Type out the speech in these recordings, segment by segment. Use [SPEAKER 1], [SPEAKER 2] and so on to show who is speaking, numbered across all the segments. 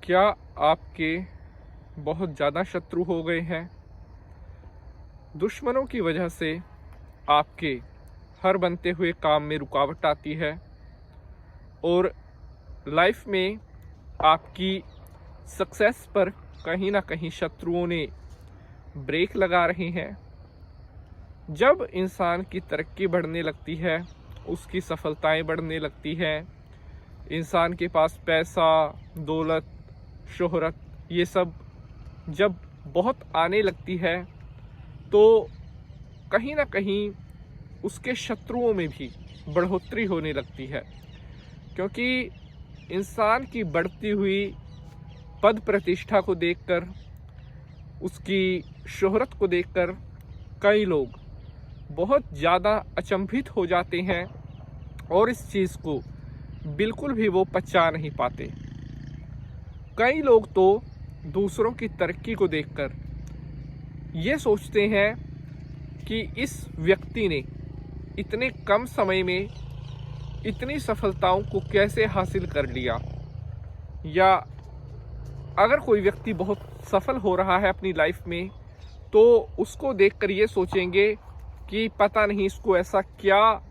[SPEAKER 1] क्या आपके बहुत ज़्यादा शत्रु हो गए हैं? दुश्मनों की वजह से आपके हर बनते हुए काम में रुकावट आती है और लाइफ में आपकी सक्सेस पर कहीं ना कहीं शत्रुओं ने ब्रेक लगा रहे हैं। जब इंसान की तरक्की बढ़ने लगती है, उसकी सफलताएं बढ़ने लगती हैं, इंसान के पास पैसा, दौलत, शोहरत ये सब जब बहुत आने लगती है तो कहीं ना कहीं उसके शत्रुओं में भी बढ़ोतरी होने लगती है, क्योंकि इंसान की बढ़ती हुई पद प्रतिष्ठा को देखकर, उसकी शोहरत को देखकर कई लोग बहुत ज़्यादा अचंभित हो जाते हैं और इस चीज़ को बिल्कुल भी वो पचा नहीं पाते। कई लोग तो दूसरों की तरक्की को देखकर ये सोचते हैं कि इस व्यक्ति ने इतने कम समय में इतनी सफलताओं को कैसे हासिल कर लिया, या अगर कोई व्यक्ति बहुत सफल हो रहा है अपनी लाइफ में तो उसको देखकर ये सोचेंगे कि पता नहीं इसको ऐसा क्या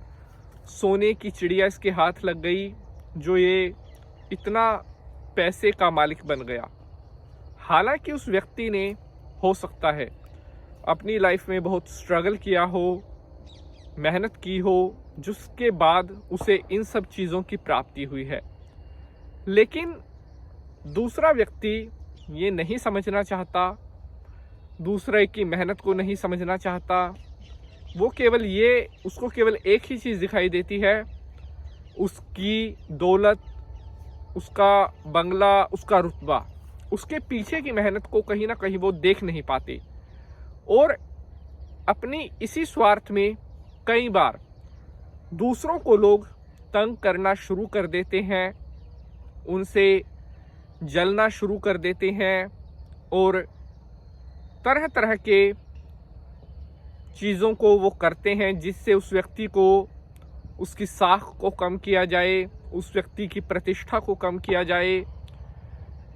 [SPEAKER 1] सोने की चिड़िया इसके हाथ लग गई जो ये इतना पैसे का मालिक बन गया। हालांकि उस व्यक्ति ने हो सकता है अपनी लाइफ में बहुत स्ट्रगल किया हो, मेहनत की हो, जिसके बाद उसे इन सब चीज़ों की प्राप्ति हुई है। लेकिन दूसरा व्यक्ति ये नहीं समझना चाहता, दूसरे की मेहनत को नहीं समझना चाहता। वो केवल उसको केवल एक ही चीज़ दिखाई देती है, उसकी दौलत, उसका बंगला, उसका रुतबा। उसके पीछे की मेहनत को कहीं ना कहीं वो देख नहीं पाते और अपनी इसी स्वार्थ में कई बार दूसरों को लोग तंग करना शुरू कर देते हैं, उनसे जलना शुरू कर देते हैं और तरह तरह के चीज़ों को वो करते हैं जिससे उस व्यक्ति को, उसकी साख को कम किया जाए, उस व्यक्ति की प्रतिष्ठा को कम किया जाए।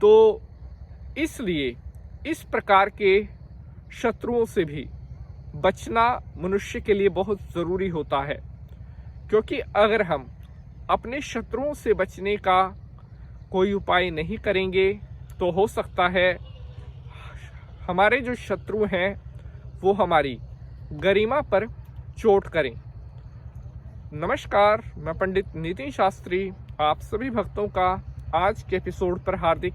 [SPEAKER 1] तो इसलिए इस प्रकार के शत्रुओं से भी बचना मनुष्य के लिए बहुत ज़रूरी होता है, क्योंकि अगर हम अपने शत्रुओं से बचने का कोई उपाय नहीं करेंगे तो हो सकता है हमारे जो शत्रु हैं वो हमारी गरिमा पर चोट करें। नमस्कार, मैं पंडित नितिन शास्त्री आप सभी भक्तों का आज के एपिसोड पर हार्दिक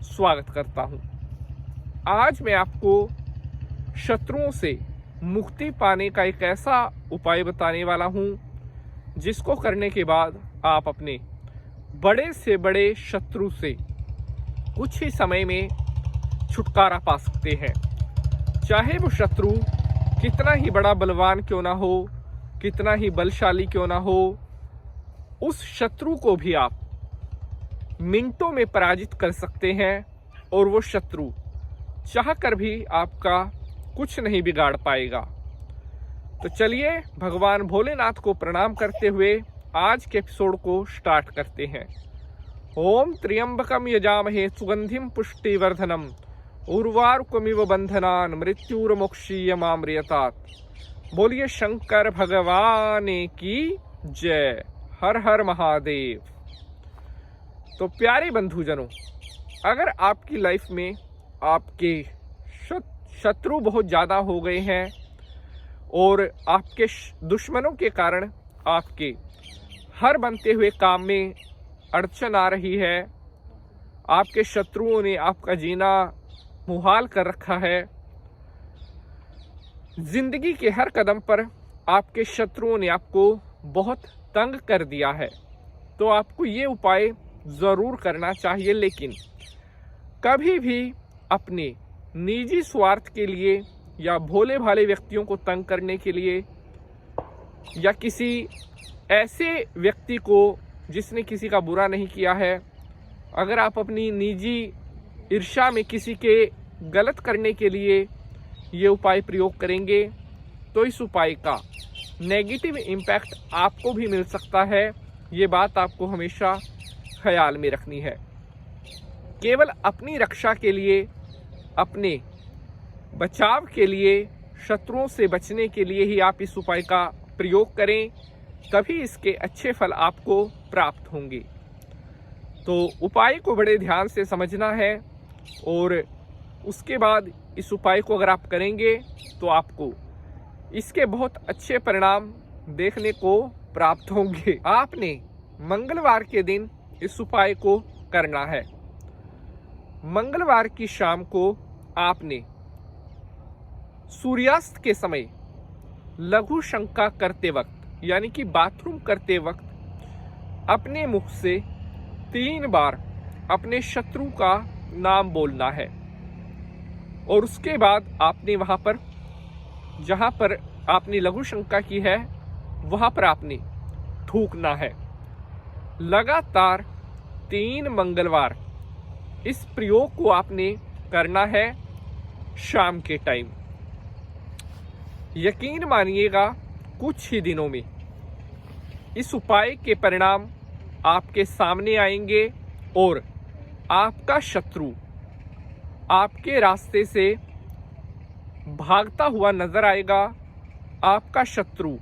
[SPEAKER 1] स्वागत करता हूं। आज मैं आपको शत्रुओं से मुक्ति पाने का एक ऐसा उपाय बताने वाला हूं जिसको करने के बाद आप अपने बड़े से बड़े शत्रु से कुछ ही समय में छुटकारा पा सकते हैं। चाहे वो शत्रु कितना ही बड़ा बलवान क्यों ना हो, कितना ही बलशाली क्यों ना हो, उस शत्रु को भी आप मिनटों में पराजित कर सकते हैं और वो शत्रु चाहकर भी आपका कुछ नहीं बिगाड़ पाएगा। तो चलिए भगवान भोलेनाथ को प्रणाम करते हुए आज के एपिसोड को स्टार्ट करते हैं। ओम त्र्यंबकम यजामहे सुगंधिम पुष्टिवर्धनम उर्वारुकमिव बंधनान मृत्युर्मोक्षीयमामृतात्। बोलिए शंकर भगवान की जय। हर हर महादेव। तो प्यारे बंधुजनों, अगर आपकी लाइफ में आपके शत्रु बहुत ज़्यादा हो गए हैं और आपके दुश्मनों के कारण आपके हर बनते हुए काम में अड़चन आ रही है, आपके शत्रुओं ने आपका जीना मुहाल कर रखा है, जिंदगी के हर कदम पर आपके शत्रुओं ने आपको बहुत तंग कर दिया है, तो आपको ये उपाय ज़रूर करना चाहिए। लेकिन कभी भी अपने निजी स्वार्थ के लिए या भोले भाले व्यक्तियों को तंग करने के लिए या किसी ऐसे व्यक्ति को जिसने किसी का बुरा नहीं किया है, अगर आप अपनी निजी ईर्ष्या में किसी के गलत करने के लिए ये उपाय प्रयोग करेंगे तो इस उपाय का नेगेटिव इम्पैक्ट आपको भी मिल सकता है। ये बात आपको हमेशा ख्याल में रखनी है। केवल अपनी रक्षा के लिए, अपने बचाव के लिए, शत्रुओं से बचने के लिए ही आप इस उपाय का प्रयोग करें, तभी इसके अच्छे फल आपको प्राप्त होंगे। तो उपाय को बड़े ध्यान से समझना है और उसके बाद इस उपाय को अगर आप करेंगे तो आपको इसके बहुत अच्छे परिणाम देखने को प्राप्त होंगे। आपने मंगलवार के दिन इस उपाय को करना है। मंगलवार की शाम को आपने सूर्यास्त के समय लघु शंका करते वक्त यानी कि बाथरूम करते वक्त अपने मुख से 3 बार अपने शत्रु का नाम बोलना है और उसके बाद आपने वहां पर जहां पर आपने लघु शंका की है वहां पर आपने थूकना है। लगातार 3 मंगलवार इस प्रयोग को आपने करना है शाम के टाइम। यकीन मानिएगा कुछ ही दिनों में इस उपाय के परिणाम आपके सामने आएंगे और आपका शत्रु आपके रास्ते से भागता हुआ नजर आएगा। आपका शत्रु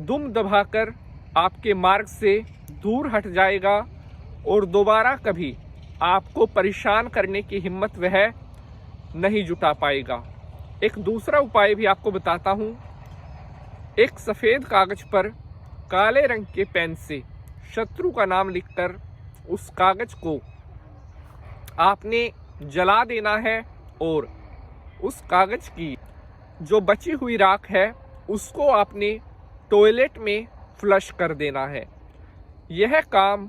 [SPEAKER 1] दुम दबाकर आपके मार्ग से दूर हट जाएगा और दोबारा कभी आपको परेशान करने की हिम्मत वह नहीं जुटा पाएगा। एक दूसरा उपाय भी आपको बताता हूं। एक सफेद कागज पर काले रंग के पेन से शत्रु का नाम लिखकर उस कागज को आपने जला देना है और उस कागज की जो बची हुई राख है उसको आपने टॉयलेट में फ्लश कर देना है। यह काम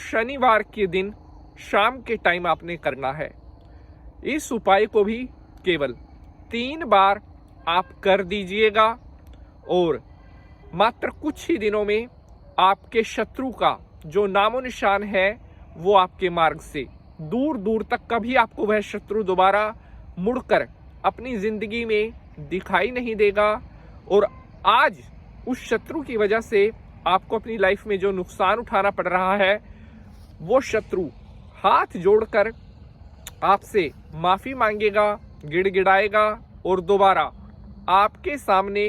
[SPEAKER 1] शनिवार के दिन शाम के टाइम आपने करना है। इस उपाय को भी केवल 3 बार आप कर दीजिएगा और मात्र कुछ ही दिनों में आपके शत्रु का जो नामो निशान है वो आपके मार्ग से दूर दूर तक कभी आपको वह शत्रु दोबारा मुड़कर अपनी जिंदगी में दिखाई नहीं देगा। और आज उस शत्रु की वजह से आपको अपनी लाइफ में जो नुकसान उठाना पड़ रहा है वो शत्रु हाथ जोड़कर आपसे माफी मांगेगा, गिड़गिड़ाएगा और दोबारा आपके सामने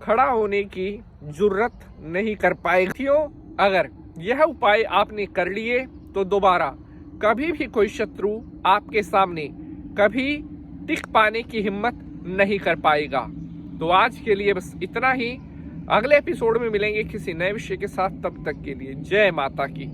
[SPEAKER 1] खड़ा होने की जुर्रत नहीं कर पाएगा। अगर यह उपाय आपने कर लिए तो दोबारा कभी भी कोई शत्रु आपके सामने कभी टिक पाने की हिम्मत नहीं कर पाएगा। तो आज के लिए बस इतना ही। अगले एपिसोड में मिलेंगे किसी नए विषय के साथ। तब तक के लिए जय माता की।